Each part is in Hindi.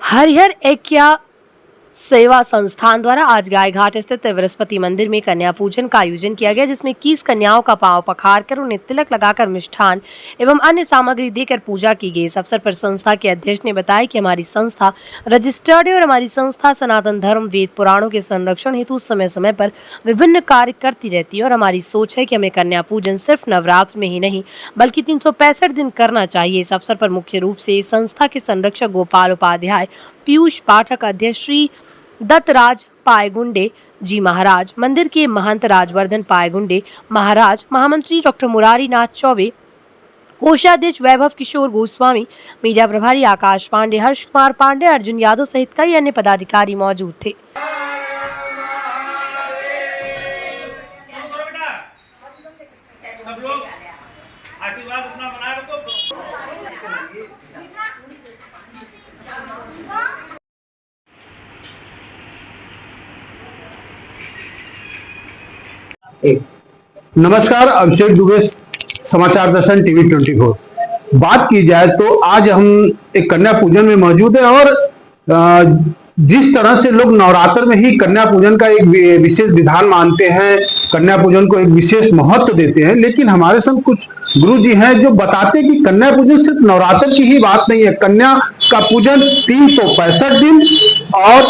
हरिहर ऐक्य सेवा संस्थान द्वारा आज गायघाट स्थित बृहस्पति मंदिर में कन्या पूजन का आयोजन किया गया, जिसमें 21 कन्याओं का पांव पखार कर उन्हें तिलक लगाकर मिष्ठान एवं अन्य सामग्री देकर पूजा की गई। इस अवसर पर संस्था के अध्यक्ष ने बताया कि हमारी संस्था रजिस्टर्ड है और हमारी संस्था सनातन धर्म वेद पुराणों के संरक्षण हेतु समय समय पर विभिन्न कार्य करती रहती है और हमारी सोच है कि हमें कन्या पूजन सिर्फ नवरात्र में ही नहीं बल्कि 365 दिन करना चाहिए। इस अवसर पर मुख्य रूप से संस्था के संरक्षक गोपाल उपाध्याय, पीयूष पाठक, अध्यक्ष श्री दत्तराज पायगुंडे जी महाराज, मंदिर के महंत राजवर्धन पायगुंडे महाराज, महामंत्री डॉक्टर मुरारी नाथ चौबे, कोषाध्यक्ष वैभव किशोर गोस्वामी, मीडिया प्रभारी आकाश पांडे, हर्ष कुमार पांडे, अर्जुन यादव सहित कई अन्य पदाधिकारी मौजूद थे। नमस्कार, अभिषेक दुबे, समाचार दर्शन टीवी 24। बात की जाए तो आज हम एक कन्या पूजन में मौजूद है और जिस तरह से लोग नवरात्र में ही कन्या पूजन का एक विशेष विधान मानते हैं, कन्या पूजन को एक विशेष महत्व देते हैं, लेकिन हमारे संग कुछ गुरु जी हैं जो बताते हैं कि कन्या पूजन सिर्फ नवरात्र की ही बात नहीं है। कन्या का पूजन 365 दिन और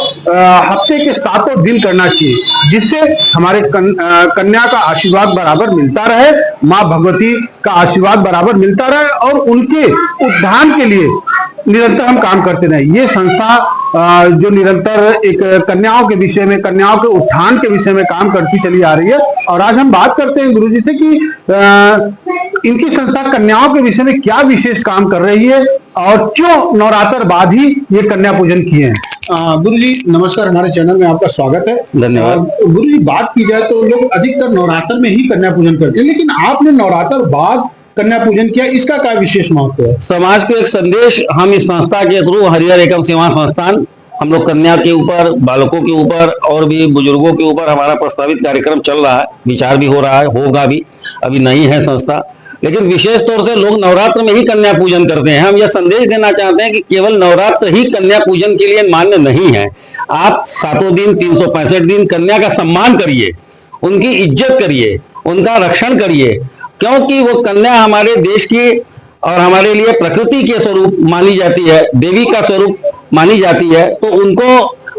हफ्ते के 7 दिन करना चाहिए, जिससे हमारे कन्या का आशीर्वाद बराबर मिलता रहे, माँ भगवती का आशीर्वाद बराबर मिलता रहे और उनके उत्थान के लिए निरंतर हम काम करते रहे। ये संस्था जो निरंतर एक कन्याओं के विषय में, कन्याओं के उत्थान के विषय में काम करती चली आ रही है। और आज हम बात करते हैं गुरु जी से कि इनकी संस्था कन्याओं के विषय में क्या विशेष काम कर रही है और क्यों नवरात्र बाद ही ये कन्या पूजन किए हैं। गुरु जी नमस्कार, हमारे चैनल में आपका स्वागत है। धन्यवाद। गुरु जी, बात की जाए तो लोग अधिकतर नवरात्र में ही कन्या पूजन करते हैं, लेकिन आपने नवरात्र बाद कन्या पूजन किया, इसका क्या विशेष महत्व है? समाज को एक संदेश हम इस संस्था के थ्रू, हरिहर ऐक्य सेवा संस्थान, हम लोग कन्या के ऊपर, बालकों के ऊपर और भी बुजुर्गों के ऊपर हमारा प्रस्तावित कार्यक्रम चल रहा है, विचार भी हो रहा है, होगा भी, अभी नहीं है संस्था, लेकिन विशेष तौर से लोग नवरात्र में ही कन्या पूजन करते हैं। हम यह संदेश देना चाहते हैं कि केवल नवरात्र ही कन्या पूजन के लिए मान्य नहीं है। आप 7 दिन 365 दिन कन्या का सम्मान करिए, उनकी इज्जत करिए, उनका रक्षण करिए, क्योंकि वो कन्या हमारे देश की और हमारे लिए प्रकृति के स्वरूप मानी जाती है, देवी का स्वरूप मानी जाती है। तो उनको,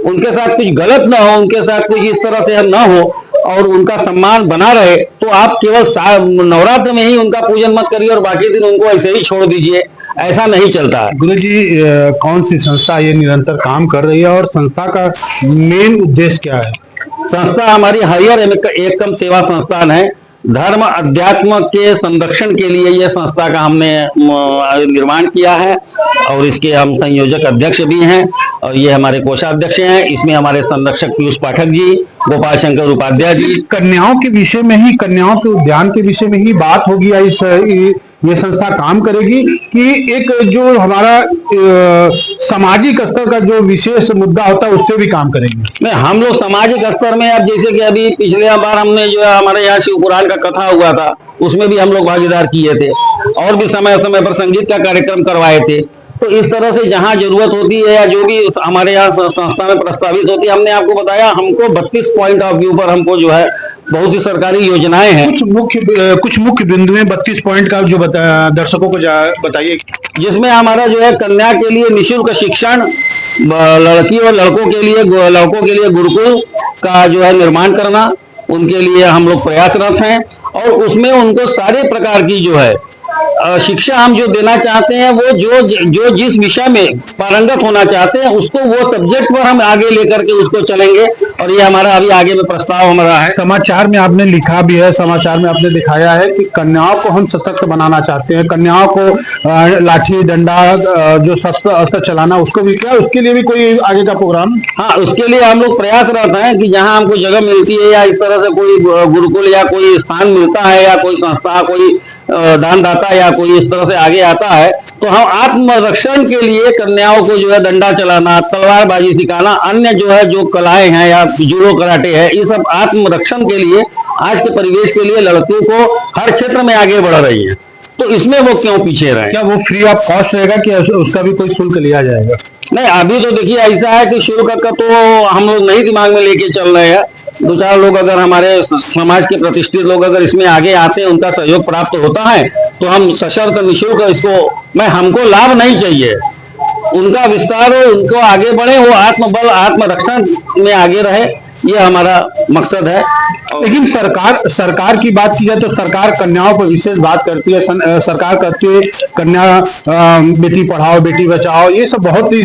उनके साथ कुछ गलत ना हो, उनके साथ कुछ इस तरह से ना हो और उनका सम्मान बना रहे, तो आप केवल नवरात्र में ही उनका पूजन मत करिए और बाकी दिन उनको ऐसे ही छोड़ दीजिए, ऐसा नहीं चलता। गुरु जी, कौन सी संस्था ये निरंतर काम कर रही है और संस्था का मेन उद्देश्य क्या है? संस्था हमारी हरिहर ऐक्य सेवा संस्थान है। धर्म अध्यात्म के संरक्षण के लिए यह संस्था का हमने निर्माण किया है और इसके हम संयोजक अध्यक्ष भी हैं और ये हमारे कोषाध्यक्ष हैं। इसमें हमारे संरक्षक पीयूष पाठक जी, गोपाल शंकर उपाध्याय जी। कन्याओं के विषय में ही, कन्याओं के उद्यान के विषय में ही बात होगी या ये संस्था काम करेगी कि एक जो हमारा सामाजिक स्तर का जो विशेष मुद्दा होता है उस पर भी काम करेंगे? नहीं, हम लोग सामाजिक स्तर में, अब जैसे कि अभी पिछले बार हमने जो है हमारे यहाँ शिव पुराण का कथा हुआ था, उसमें भी हम लोग भागीदार किए थे और भी समय समय पर संगीत का कार्यक्रम करवाए थे। तो इस तरह से जहाँ जरूरत होती है या जो भी हमारे यहाँ संस्था में प्रस्तावित होती है, हमने आपको बताया, हमको 32 पॉइंट ऑफ व्यू पर हमको जो है बहुत सी सरकारी योजनाएं हैं। कुछ मुख्य बिंदु में 32 पॉइंट का जो दर्शकों को बताइए। जिसमें हमारा जो है कन्या के लिए निःशुल्क शिक्षण, लड़की और लड़कों के लिए गुरुकुल का जो है निर्माण करना, उनके लिए हम लोग प्रयासरत हैं और उसमें उनको सारे प्रकार की जो है शिक्षा हम जो देना चाहते हैं, वो जो जिस विषय में पारंगत होना चाहते हैं उसको, वो सब्जेक्ट पर हम आगे लेकर के उसको चलेंगे और ये हमारा अभी आगे में प्रस्ताव हमारा है। समाचार में आपने लिखा भी है, समाचार में आपने दिखाया है कि कन्याओं को हम सशक्त बनाना चाहते हैं, कन्याओं को लाठी डंडा जो शस्त्र अस्त्र चलाना, उसको भी क्या, उसके लिए भी कोई आगे का प्रोग्राम? हाँ, उसके लिए हम लोग प्रयासरत हैं कि जहाँ हमको जगह मिलती है या इस तरह से कोई गुरुकुल या कोई स्थान मिलता है या कोई संस्था, कोई दानदाता या कोई इस तरह से आगे आता है, तो हम आत्मरक्षण के लिए कन्याओं को जो है डंडा चलाना, तलवारबाजी सिखाना, अन्य जो है जो कलाएं हैं या जूडो कराटे है, ये सब आत्मरक्षण के लिए आज के परिवेश के लिए लड़कियों को हर क्षेत्र में आगे बढ़ रही है। तो इसमें वो क्यों पीछे रहे? क्या वो फ्री ऑफ कॉस्ट रहेगा कि उसका भी कोई शुल्क लिया जाएगा? नहीं, अभी तो देखिए ऐसा है कि शुल्क का तो हम लोग नहीं दिमाग में लेके चल रहे हैं। दो चार लोग अगर हमारे समाज के प्रतिष्ठित लोग अगर इसमें आगे आते हैं, उनका सहयोग प्राप्त होता है, तो हम सशर्त निःशुल्क इसको हमको लाभ नहीं चाहिए, उनका विस्तार हो, उनको आगे बढ़े, वो आत्मबल आत्मरक्षण में आगे रहे, ये हमारा मकसद है। लेकिन सरकार की बात की जाए तो सरकार कन्याओं पर विशेष बात करती है। सरकार कहती है कन्या बेटी पढ़ाओ बेटी बचाओ, ये सब बहुत ही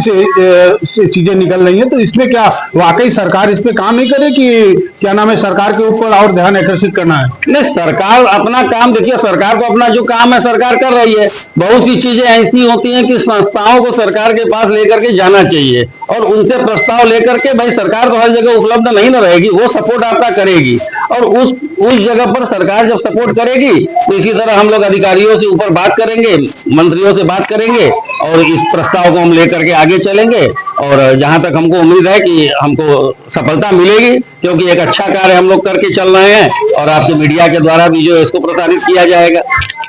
चीजें निकल रही हैं। तो इसमें क्या वाकई सरकार इस पे काम नहीं करे कि क्या नाम है, सरकार के ऊपर और ध्यान आकर्षित करना है? नहीं, सरकार अपना काम, देखिए सरकार को अपना जो काम है सरकार कर रही है। बहुत सी चीजें ऐसी होती हैं कि संस्थाओं को सरकार के पास लेकर के जाना चाहिए और उनसे प्रस्ताव लेकर के, भाई सरकार तो हर जगह उपलब्ध नहीं न रहेगी, वो सपोर्ट आपका करेगी और उस जगह पर सरकार जब सपोर्ट करेगी तो इसी तरह हम लोग अधिकारियों से ऊपर बात करेंगे, मंत्रियों से बात करेंगे और इस प्रस्ताव को हम लेकर के आगे चलेंगे। और जहां तक हमको उम्मीद है कि हमको सफलता मिलेगी, क्योंकि एक अच्छा कार्य हम लोग करके चल रहे हैं और आपके मीडिया के द्वारा भी जो इसको प्रसारित किया जाएगा।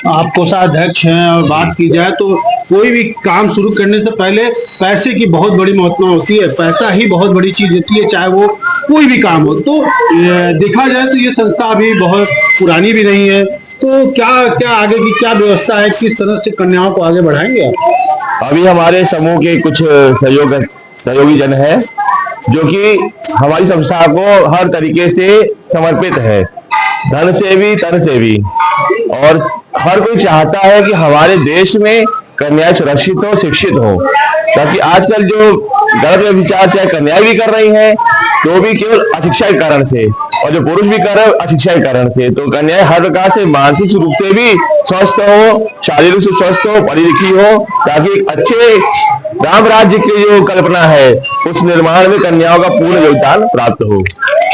आप कोषाध्यक्ष हैं और बात की जाए तो कोई भी काम शुरू करने से पहले पैसे की बहुत बड़ी महत्व होती है। पैसा ही बहुत बड़ी चीज होती है, चाहे वो कोई भी काम हो। तो देखा जाए तो ये संस्था अभी बहुत पुरानी भी नहीं है, तो क्या आगे की क्या व्यवस्था है, किस तरह से कन्याओं को आगे बढ़ाएंगे आप? अभी हमारे समूह के कुछ सहयोगी जन हैं जो कि हमारी संस्था को हर तरीके से समर्पित है, धन से भी तन से भी। और हर कोई चाहता है कि हमारे देश में कन्याएं सुरक्षित हो, शिक्षित हो, ताकि आजकल जो गलत विचार चाहे कन्याएं भी कर रही हैं तो भी केवल अशिक्षा के कारण से, और जो पुरुष भी कर रहे हैं अशिक्षा के कारण से। तो कन्याएं हर प्रकार से मानसिक रूप से भी स्वस्थ हो, शारीरिक रूप से स्वस्थ हो, पढ़ी लिखी हो, ताकि एक अच्छे राम राज्य की जो कल्पना है उस निर्माण में कन्याओं का पूर्ण योगदान प्राप्त हो।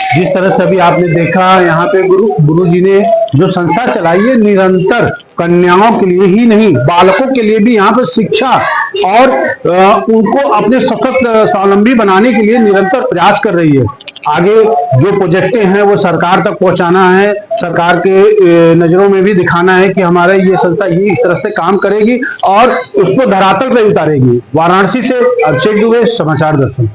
जिस तरह से अभी आपने देखा यहाँ पे गुरु जी ने जो संस्था चलाई है, निरंतर कन्याओं के लिए ही नहीं बालकों के लिए भी यहाँ पे शिक्षा और उनको अपने सशक्त स्वावलंबी बनाने के लिए निरंतर प्रयास कर रही है। आगे जो प्रोजेक्टें हैं वो सरकार तक पहुंचाना है, सरकार के नजरों में भी दिखाना है कि हमारा ये संस्था ये इस तरह से काम करेगी और उसको धरातल पर उतारेगी। वाराणसी से अभिषेक दुबे, समाचार दर्शन।